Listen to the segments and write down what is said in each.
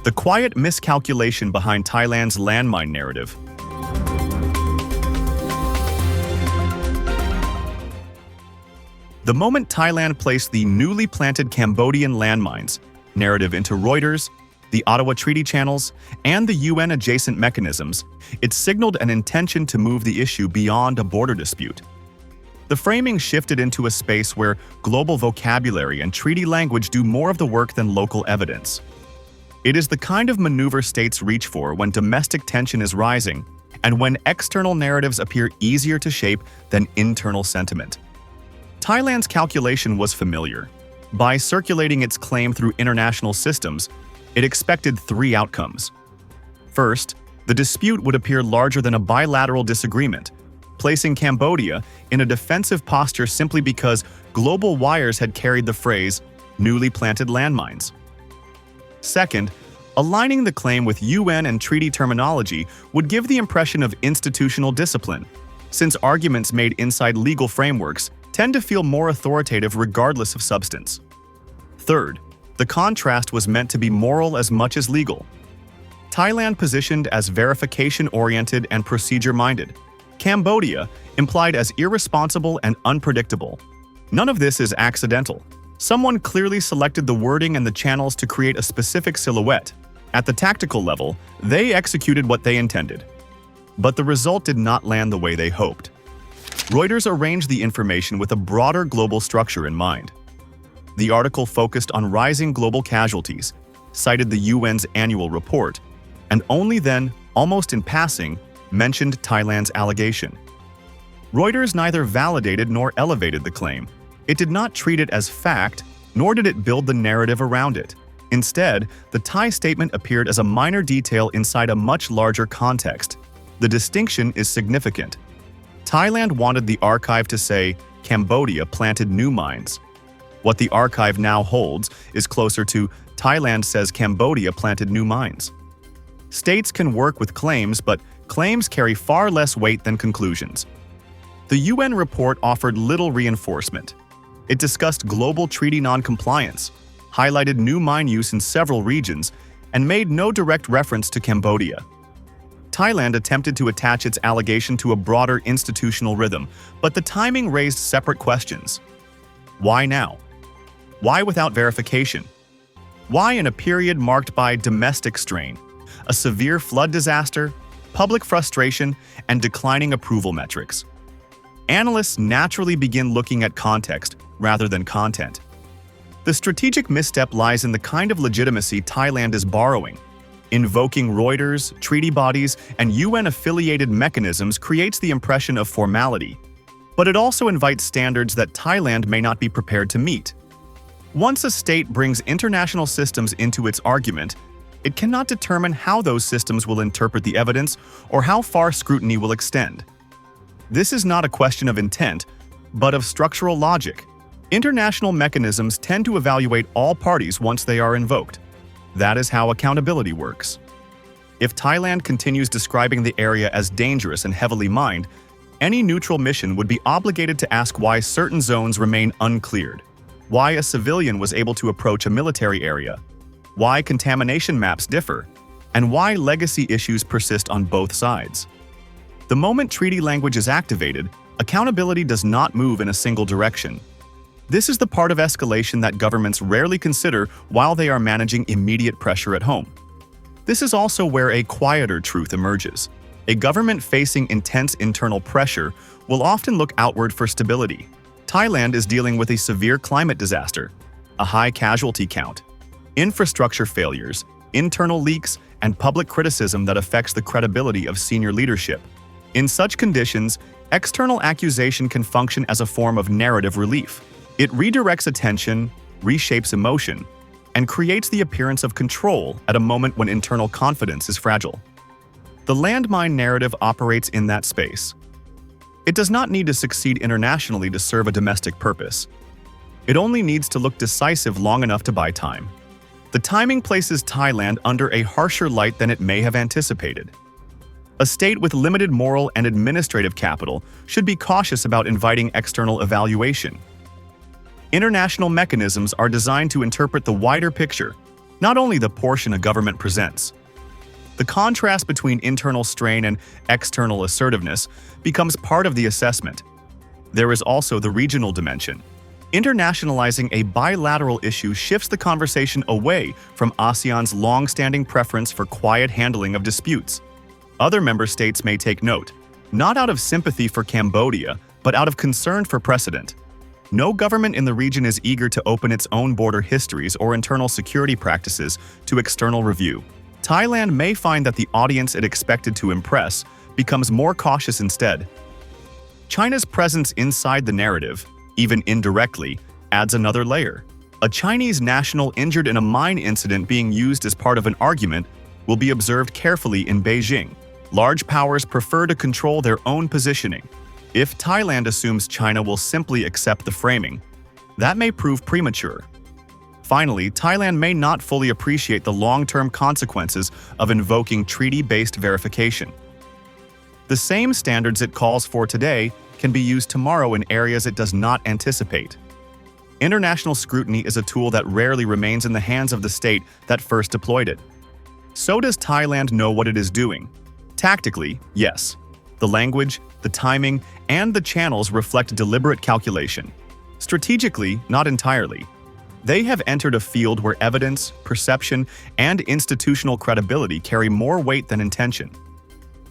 The quiet miscalculation behind Thailand's landmine narrative. The moment Thailand placed the newly planted Cambodian landmines narrative into Reuters, the Ottawa Treaty channels, and the UN-adjacent mechanisms, it signaled an intention to move the issue beyond a border dispute. The framing shifted into a space where global vocabulary and treaty language do more of the work than local evidence. It is the kind of maneuver states reach for when domestic tension is rising and when external narratives appear easier to shape than internal sentiment. Thailand's calculation was familiar. By circulating its claim through international systems, it expected three outcomes. First, the dispute would appear larger than a bilateral disagreement, placing Cambodia in a defensive posture simply because global wires had carried the phrase, "newly planted landmines." Second, aligning the claim with UN and treaty terminology would give the impression of institutional discipline, since arguments made inside legal frameworks tend to feel more authoritative regardless of substance. Third, the contrast was meant to be moral as much as legal. Thailand positioned as verification-oriented and procedure-minded. Cambodia implied as irresponsible and unpredictable. None of this is accidental. Someone clearly selected the wording and the channels to create a specific silhouette. At the tactical level, they executed what they intended. But the result did not land the way they hoped. Reuters arranged the information with a broader global structure in mind. The article focused on rising global casualties, cited the UN's annual report, and only then, almost in passing, mentioned Thailand's allegation. Reuters neither validated nor elevated the claim. It did not treat it as fact, nor did it build the narrative around it. Instead, the Thai statement appeared as a minor detail inside a much larger context. The distinction is significant. Thailand wanted the archive to say, Cambodia planted new mines. What the archive now holds is closer to, Thailand says Cambodia planted new mines. States can work with claims, but claims carry far less weight than conclusions. The UN report offered little reinforcement. It discussed global treaty non-compliance, highlighted new mine use in several regions, and made no direct reference to Cambodia. Thailand attempted to attach its allegation to a broader institutional rhythm, but the timing raised separate questions. Why now? Why without verification? Why in a period marked by domestic strain, a severe flood disaster, public frustration, and declining approval metrics? Analysts naturally begin looking at context rather than content. The strategic misstep lies in the kind of legitimacy Thailand is borrowing. Invoking Reuters, treaty bodies, and UN-affiliated mechanisms creates the impression of formality, but it also invites standards that Thailand may not be prepared to meet. Once a state brings international systems into its argument, it cannot determine how those systems will interpret the evidence or how far scrutiny will extend. This is not a question of intent, but of structural logic. International mechanisms tend to evaluate all parties once they are invoked. That is how accountability works. If Thailand continues describing the area as dangerous and heavily mined, any neutral mission would be obligated to ask why certain zones remain uncleared, why a civilian was able to approach a military area, why contamination maps differ, and why legacy issues persist on both sides. The moment treaty language is activated, accountability does not move in a single direction. This is the part of escalation that governments rarely consider while they are managing immediate pressure at home. This is also where a quieter truth emerges. A government facing intense internal pressure will often look outward for stability. Thailand is dealing with a severe climate disaster, a high casualty count, infrastructure failures, internal leaks, and public criticism that affects the credibility of senior leadership. In such conditions, external accusation can function as a form of narrative relief. It redirects attention, reshapes emotion, and creates the appearance of control at a moment when internal confidence is fragile. The landmine narrative operates in that space. It does not need to succeed internationally to serve a domestic purpose. It only needs to look decisive long enough to buy time. The timing places Thailand under a harsher light than it may have anticipated. A state with limited moral and administrative capital should be cautious about inviting external evaluation. International mechanisms are designed to interpret the wider picture, not only the portion a government presents. The contrast between internal strain and external assertiveness becomes part of the assessment. There is also the regional dimension. Internationalizing a bilateral issue shifts the conversation away from ASEAN's long-standing preference for quiet handling of disputes. Other member states may take note, not out of sympathy for Cambodia, but out of concern for precedent. No government in the region is eager to open its own border histories or internal security practices to external review. Thailand may find that the audience it expected to impress becomes more cautious instead. China's presence inside the narrative, even indirectly, adds another layer. A Chinese national injured in a mine incident being used as part of an argument will be observed carefully in Beijing. Large powers prefer to control their own positioning. If Thailand assumes China will simply accept the framing, that may prove premature. Finally, Thailand may not fully appreciate the long-term consequences of invoking treaty-based verification. The same standards it calls for today can be used tomorrow in areas it does not anticipate. International scrutiny is a tool that rarely remains in the hands of the state that first deployed it. So does Thailand know what it is doing? Tactically, yes. The language, the timing, and the channels reflect deliberate calculation. Strategically, not entirely. They have entered a field where evidence, perception, and institutional credibility carry more weight than intention.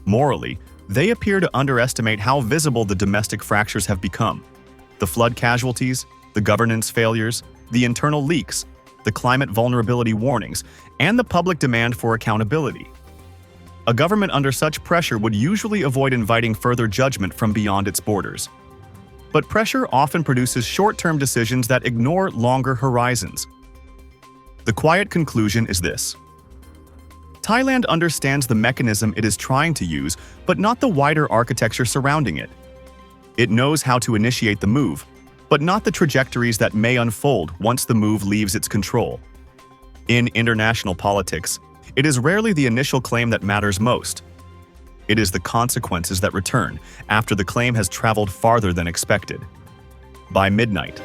Morally, they appear to underestimate how visible the domestic fractures have become. The flood casualties, the governance failures, the internal leaks, the climate vulnerability warnings, and the public demand for accountability. A government under such pressure would usually avoid inviting further judgment from beyond its borders. But pressure often produces short-term decisions that ignore longer horizons. The quiet conclusion is this. Thailand understands the mechanism it is trying to use, but not the wider architecture surrounding it. It knows how to initiate the move, but not the trajectories that may unfold once the move leaves its control. In international politics, it is rarely the initial claim that matters most. It is the consequences that return after the claim has traveled farther than expected. By midnight,